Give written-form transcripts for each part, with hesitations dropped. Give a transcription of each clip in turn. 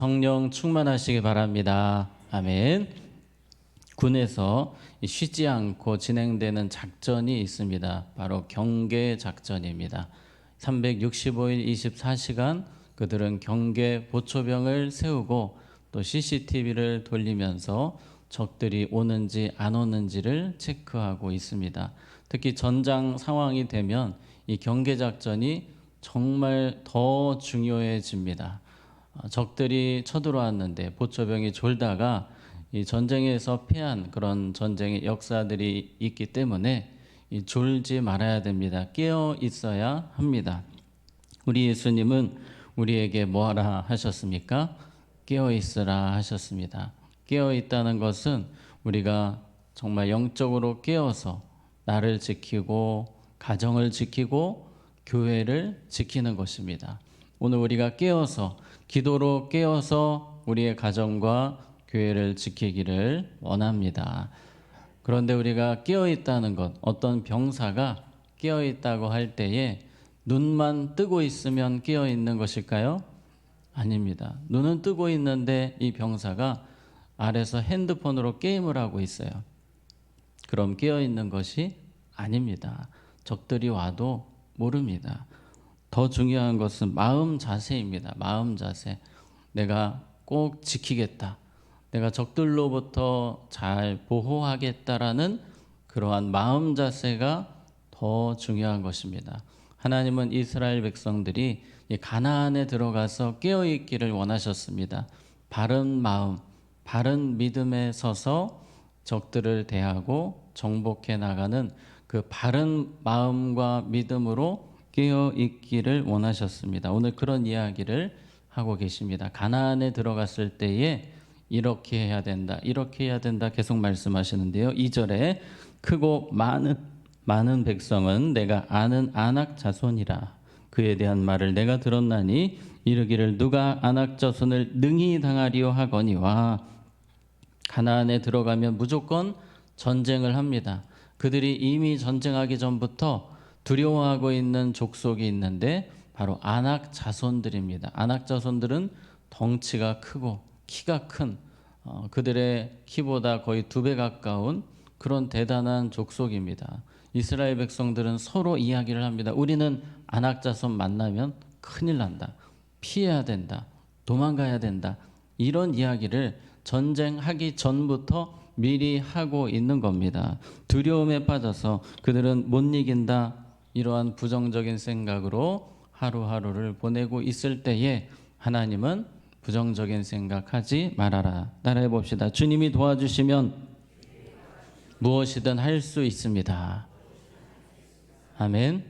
성령 충만하시기 바랍니다. 아멘. 군에서 쉬지 않고 진행되는 작전이 있습니다. 바로 경계 작전입니다. 365일 24시간 그들은 경계 보초병을 세우고 또 CCTV를 돌리면서 적들이 오는지 안 오는지를 체크하고 있습니다. 특히 전장 상황이 되면 이 경계 작전이 정말 더 중요해집니다. 적들이 쳐들어왔는데 보초병이 졸다가 이 전쟁에서 패한 그런 전쟁의 역사들이 있기 때문에 졸지 말아야 됩니다. 깨어 있어야 합니다. 우리 예수님은 우리에게 뭐하라 하셨습니까? 깨어 있으라 하셨습니다. 깨어 있다는 것은 우리가 정말 영적으로 깨어서 나를 지키고 가정을 지키고 교회를 지키는 것입니다. 오늘 우리가 깨어서 기도로 깨어서 우리의 가정과 교회를 지키기를 원합니다. 그런데 우리가 깨어 있다는 것, 어떤 병사가 깨어 있다고 할 때에 눈만 뜨고 있으면 깨어 있는 것일까요? 아닙니다. 눈은 뜨고 있는데 이 병사가 아래서 핸드폰으로 게임을 하고 있어요. 그럼 깨어 있는 것이 아닙니다. 적들이 와도 모릅니다. 더 중요한 것은 마음 자세입니다. 마음 자세. 내가 꼭 지키겠다. 내가 적들로부터 잘 보호하겠다라는 그러한 마음 자세가 더 중요한 것입니다. 하나님은 이스라엘 백성들이 가나안에 들어가서 깨어 있기를 원하셨습니다. 바른 마음, 바른 믿음에 서서 적들을 대하고 정복해 나가는 그 바른 마음과 믿음으로 깨어 있기를 원하셨습니다. 오늘 그런 이야기를 하고 계십니다. 가나안에 들어갔을 때에 이렇게 해야 된다, 이렇게 해야 된다 계속 말씀하시는데요. 2절에 크고 많은 백성은 내가 아는 아낙 자손이라 그에 대한 말을 내가 들었나니 이르기를 누가 아낙 자손을 능히 당하리요 하거니와 가나안에 들어가면 무조건 전쟁을 합니다. 그들이 이미 전쟁하기 전부터 두려워하고 있는 족속이 있는데 바로 아낙 자손들입니다. 아낙 자손들은 덩치가 크고 키가 큰 그들의 키보다 거의 2배 가까운 그런 대단한 족속입니다. 이스라엘 백성들은 서로 이야기를 합니다. 우리는 아낙 자손 만나면 큰일 난다. 피해야 된다. 도망가야 된다. 이런 이야기를 전쟁하기 전부터 미리 하고 있는 겁니다. 두려움에 빠져서 그들은 못 이긴다. 이러한 부정적인 생각으로 하루하루를 보내고 있을 때에 하나님은 부정적인 생각하지 말아라. 따라해 봅시다. 주님이 도와주시면 무엇이든 할 수 있습니다. 아멘.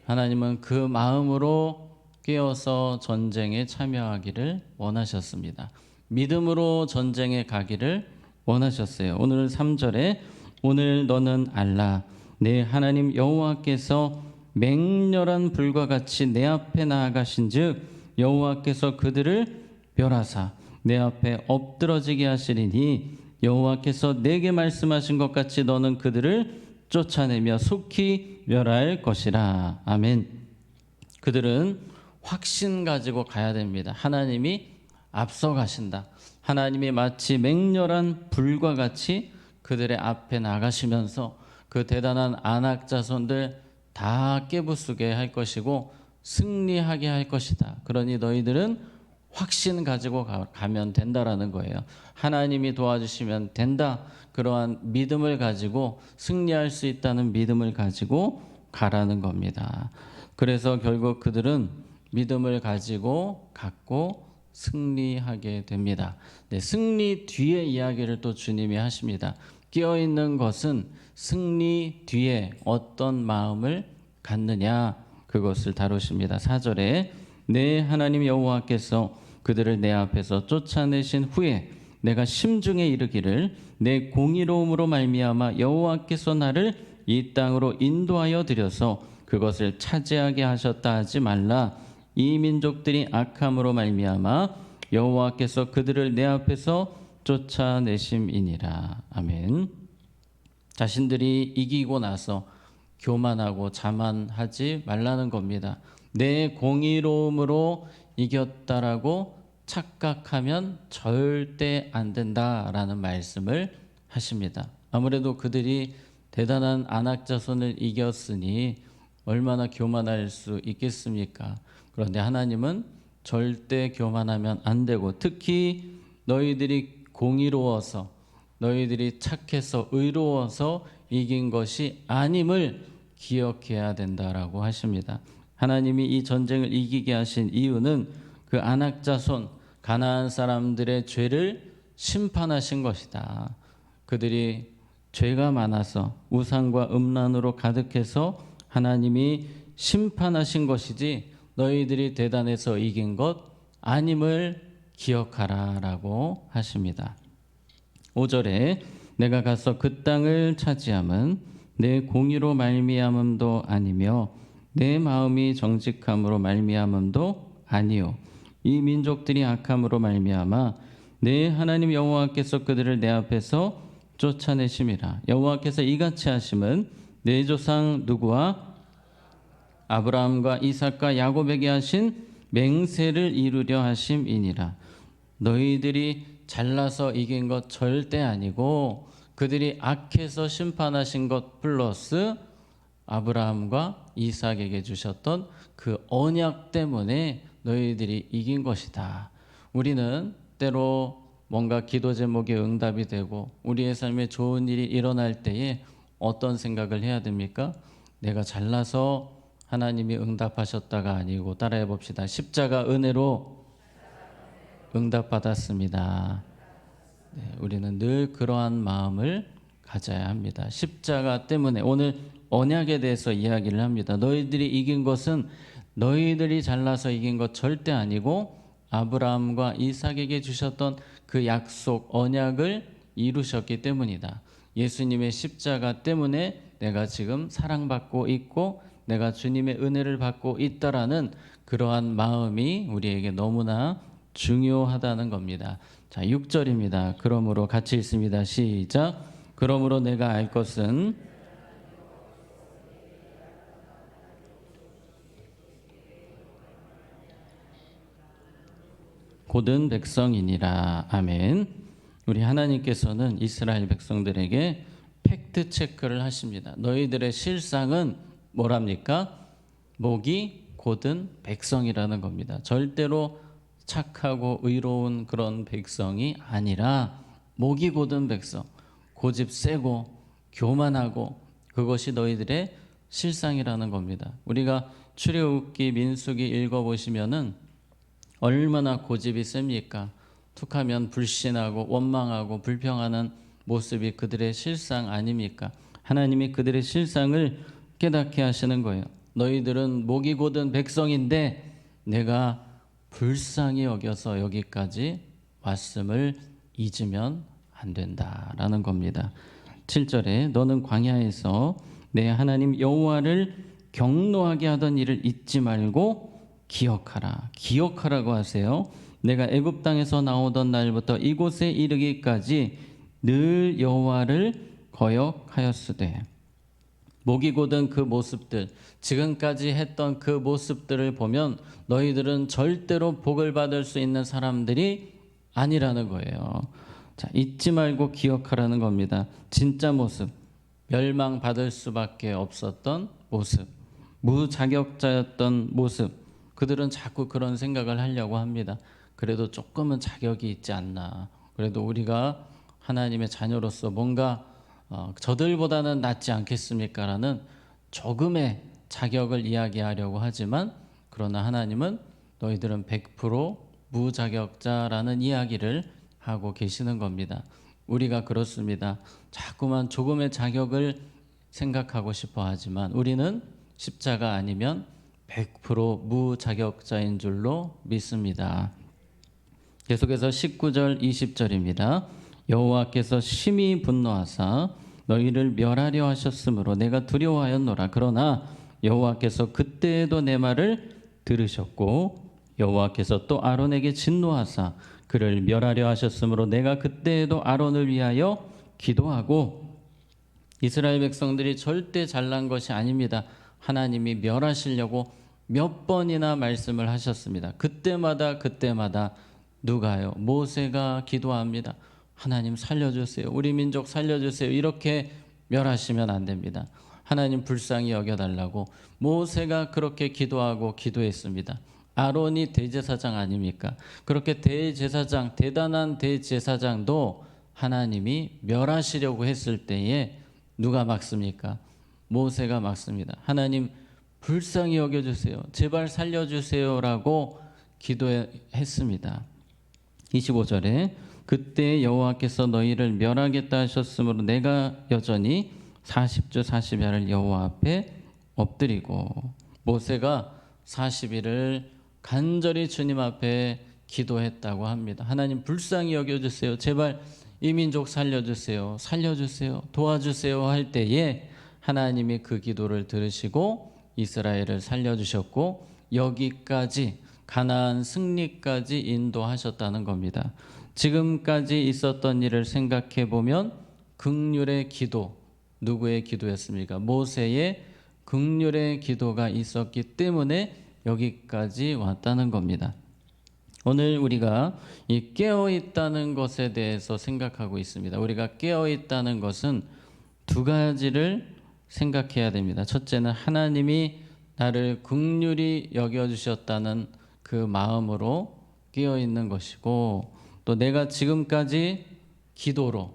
하나님은 그 마음으로 깨어서 전쟁에 참여하기를 원하셨습니다. 믿음으로 전쟁에 가기를 원하셨어요. 오늘 3절에 오늘 너는 알라 내 하나님 여호와께서 맹렬한 불과 같이 내 앞에 나아가신즉 여호와께서 그들을 멸하사 내 앞에 엎드러지게 하시리니 여호와께서 내게 말씀하신 것 같이 너는 그들을 쫓아내며 속히 멸할 것이라. 아멘. 그들은 확신 가지고 가야 됩니다. 하나님이 앞서 가신다. 하나님이 마치 맹렬한 불과 같이 그들의 앞에 나가시면서 그 대단한 아낙 자손들 다 깨부수게 할 것이고 승리하게 할 것이다. 그러니 너희들은 확신 가지고 가면 된다라는 거예요. 하나님이 도와주시면 된다. 그러한 믿음을 가지고 승리할 수 있다는 믿음을 가지고 가라는 겁니다. 그래서 결국 그들은 믿음을 가지고 갔고 승리하게 됩니다. 네, 승리 뒤에 이야기를 또 주님이 하십니다. 깨어있는 것은 승리 뒤에 어떤 마음을 갖느냐 그것을 다루십니다. 4절에 내 하나님 여호와께서 그들을 내 앞에서 쫓아내신 후에 내가 심중에 이르기를 내 공의로움으로 말미암아 여호와께서 나를 이 땅으로 인도하여 들여서 그것을 차지하게 하셨다 하지 말라. 이 민족들이 악함으로 말미암아 여호와께서 그들을 내 앞에서 쫓아내심이니라. 아멘. 자신들이 이기고 나서 교만하고 자만하지 말라는 겁니다. 내 공의로움으로 이겼다라고 착각하면 절대 안 된다라는 말씀을 하십니다. 아무래도 그들이 대단한 안악자손을 이겼으니 얼마나 교만할 수 있겠습니까? 그런데 하나님은 절대 교만하면 안 되고, 특히 너희들이 공의로워서, 너희들이 착해서 의로워서 이긴 것이 아님을 기억해야 된다라고 하십니다. 하나님이 이 전쟁을 이기게 하신 이유는 그 안악자손 가나안 사람들의 죄를 심판하신 것이다. 그들이 죄가 많아서 우상과 음란으로 가득해서 하나님이 심판하신 것이지 너희들이 대단해서 이긴 것 아님을 기억하라 라고 하십니다. 5절에 내가 가서 그 땅을 차지함은 내 공의로 말미암음도 아니며 내 마음이 정직함으로 말미암음도 아니요 이 민족들이 악함으로 말미암아 내 하나님 여호와께서 그들을 내 앞에서 쫓아내심이라. 여호와께서 이같이 하심은 내 조상 누구와 아브라함과 이삭과 야곱에게 하신 맹세를 이루려 하심이니라. 너희들이 잘나서 이긴 것 절대 아니고 그들이 악해서 심판하신 것 플러스 아브라함과 이삭에게 주셨던 그 언약 때문에 너희들이 이긴 것이다. 우리는 때로 뭔가 기도 제목이 응답이 되고 우리의 삶에 좋은 일이 일어날 때에 어떤 생각을 해야 됩니까? 내가 잘나서 하나님이 응답하셨다가 아니고, 따라해 봅시다. 십자가 은혜로 응답받았습니다. 네, 우리는 늘 그러한 마음을 가져야 합니다. 십자가 때문에 오늘 언약에 대해서 이야기를 합니다. 너희들이 이긴 것은 너희들이 잘나서 이긴 것 절대 아니고 아브라함과 이삭에게 주셨던 그 약속 언약을 이루셨기 때문이다. 예수님의 십자가 때문에 내가 지금 사랑받고 있고 내가 주님의 은혜를 받고 있다라는 그러한 마음이 우리에게 너무나 중요하다는 겁니다. 자, 6절입니다. 그러므로 같이 읽습니다. 시작. 그러므로 내가 알 것은 곧은 백성이니라. 아멘. 우리 하나님께서는 이스라엘 백성들에게 팩트 체크를 하십니다. 너희들의 실상은 뭐랍니까? 목이 곧은 백성이라는 겁니다. 절대로 착하고 의로운 그런 백성이 아니라 목이 곧은 백성, 고집 세고 교만하고 그것이 너희들의 실상이라는 겁니다. 우리가 출애굽기 민수기 읽어보시면은 얼마나 고집이 셉니까? 툭하면 불신하고 원망하고 불평하는 모습이 그들의 실상 아닙니까? 하나님이 그들의 실상을 깨닫게 하시는 거예요. 너희들은 목이 곧은 백성인데 내가 불쌍히 여겨서 여기까지 왔음을 잊으면 안 된다라는 겁니다. 7절에 너는 광야에서 내 하나님 여호와를 경노하게 하던 일을 잊지 말고 기억하라. 기억하라고 하세요. 내가 애굽 땅에서 나오던 날부터 이곳에 이르기까지 늘 여호와를 거역하였으되. 목이 곧은 그 모습들, 지금까지 했던 그 모습들을 보면 너희들은 절대로 복을 받을 수 있는 사람들이 아니라는 거예요. 자, 잊지 말고 기억하라는 겁니다. 진짜 모습, 멸망받을 수밖에 없었던 모습, 무자격자였던 모습, 그들은 자꾸 그런 생각을 하려고 합니다. 그래도 조금은 자격이 있지 않나. 그래도 우리가 하나님의 자녀로서 뭔가 저들보다는 낫지 않겠습니까? 라는 조금의 자격을 이야기하려고 하지만, 그러나 하나님은 너희들은 100% 무자격자라는 이야기를 하고 계시는 겁니다. 우리가 그렇습니다. 자꾸만 조금의 자격을 생각하고 싶어 하지만 우리는 십자가 아니면 100% 무자격자인 줄로 믿습니다. 계속해서 19절 20절입니다. 여호와께서 심히 분노하사 너희를 멸하려 하셨으므로 내가 두려워하였노라. 그러나 여호와께서 그때에도 내 말을 들으셨고 여호와께서 또 아론에게 진노하사 그를 멸하려 하셨으므로 내가 그때에도 아론을 위하여 기도하고. 이스라엘 백성들이 절대 잘난 것이 아닙니다. 하나님이 멸하시려고 몇 번이나 말씀을 하셨습니다. 그때마다 누가요? 모세가 기도합니다. 하나님 살려주세요. 우리 민족 살려주세요. 이렇게 멸하시면 안 됩니다. 하나님 불쌍히 여겨달라고 모세가 그렇게 기도하고 기도했습니다. 아론이 대제사장 아닙니까? 그렇게 대제사장, 대단한 대제사장도 하나님이 멸하시려고 했을 때에 누가 막습니까? 모세가 막습니다. 하나님 불쌍히 여겨주세요. 제발 살려주세요라고 기도했습니다. 25절에 그때 여호와께서 너희를 멸하겠다 하셨으므로 내가 여전히 40주 40야를 여호와 앞에 엎드리고 모세가 40일을 간절히 주님 앞에 기도했다고 합니다. 하나님 불쌍히 여겨주세요. 제발 이 민족 살려주세요. 살려주세요. 도와주세요 할 때에 하나님이 그 기도를 들으시고 이스라엘을 살려주셨고 여기까지 가나안 승리까지 인도하셨다는 겁니다. 지금까지 있었던 일을 생각해 보면 긍휼의 기도, 누구의 기도였습니까? 모세의 긍휼의 기도가 있었기 때문에 여기까지 왔다는 겁니다. 오늘 우리가 이 깨어있다는 것에 대해서 생각하고 있습니다. 우리가 깨어있다는 것은 두 가지를 생각해야 됩니다. 첫째는 하나님이 나를 긍휼히 여겨주셨다는 그 마음으로 깨어있는 것이고, 또 내가 지금까지 기도로,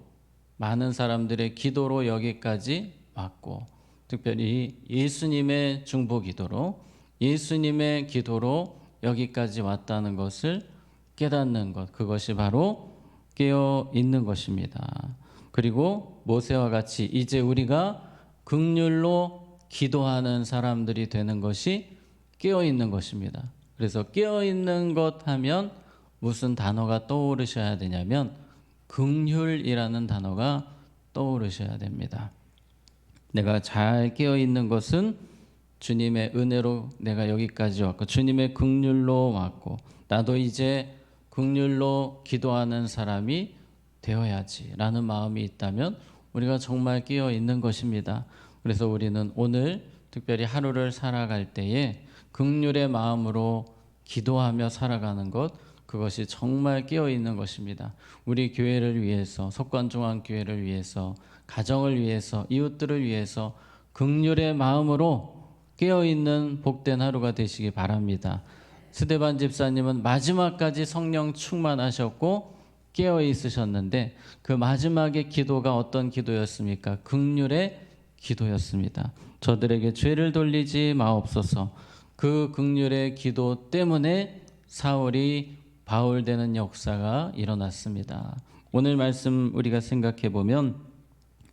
많은 사람들의 기도로 여기까지 왔고, 특별히 예수님의 중보 기도로, 예수님의 기도로 여기까지 왔다는 것을 깨닫는 것, 그것이 바로 깨어 있는 것입니다. 그리고 모세와 같이 이제 우리가 긍휼로 기도하는 사람들이 되는 것이 깨어 있는 것입니다. 그래서 깨어 있는 것 하면 무슨 단어가 떠오르셔야 되냐면 긍휼이라는 단어가 떠오르셔야 됩니다. 내가 잘 깨어 있는 것은 주님의 은혜로 내가 여기까지 왔고 주님의 긍휼로 왔고 나도 이제 긍휼로 기도하는 사람이 되어야지라는 마음이 있다면 우리가 정말 깨어 있는 것입니다. 그래서 우리는 오늘 특별히 하루를 살아갈 때에 긍휼의 마음으로 기도하며 살아가는 것, 그것이 정말 깨어 있는 것입니다. 우리 교회를 위해서, 석관중앙교회를 위해서, 가정을 위해서, 이웃들을 위해서 긍휼의 마음으로 깨어있는 복된 하루가 되시기 바랍니다. 스데반 집사님은 마지막까지 성령 충만하셨고 깨어있으셨는데 그 마지막의 기도가 어떤 기도였습니까? 긍휼의 기도였습니다. 저들에게 죄를 돌리지 마옵소서. 그 긍휼의 기도 때문에 사울이 바울 되는 역사가 일어났습니다. 오늘 말씀 우리가 생각해 보면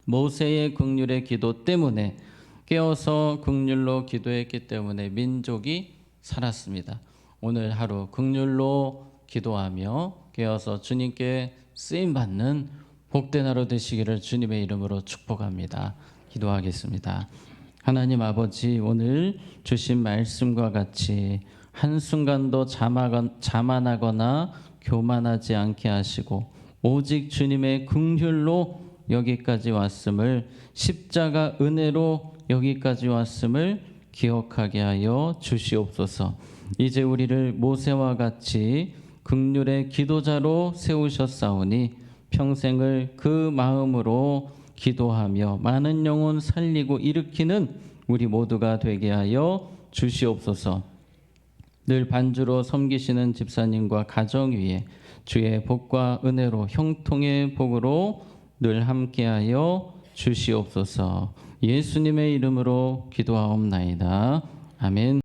모세의 긍휼의 기도 때문에 깨어서 긍휼로 기도했기 때문에 민족이 살았습니다. 오늘 하루 긍휼로 기도하며 깨어서 주님께 쓰임받는 복된 하루 되시기를 주님의 이름으로 축복합니다. 기도하겠습니다. 하나님 아버지, 오늘 주신 말씀과 같이 한순간도 자만하거나 교만하지 않게 하시고 오직 주님의 긍휼로 여기까지 왔음을, 십자가 은혜로 여기까지 왔음을 기억하게 하여 주시옵소서. 이제 우리를 모세와 같이 긍휼의 기도자로 세우셨사오니 평생을 그 마음으로 기도하며 많은 영혼 살리고 일으키는 우리 모두가 되게 하여 주시옵소서. 늘 반주로 섬기시는 집사님과 가정 위에 주의 복과 은혜로 형통의 복으로 늘 함께하여 주시옵소서. 예수님의 이름으로 기도하옵나이다. 아멘.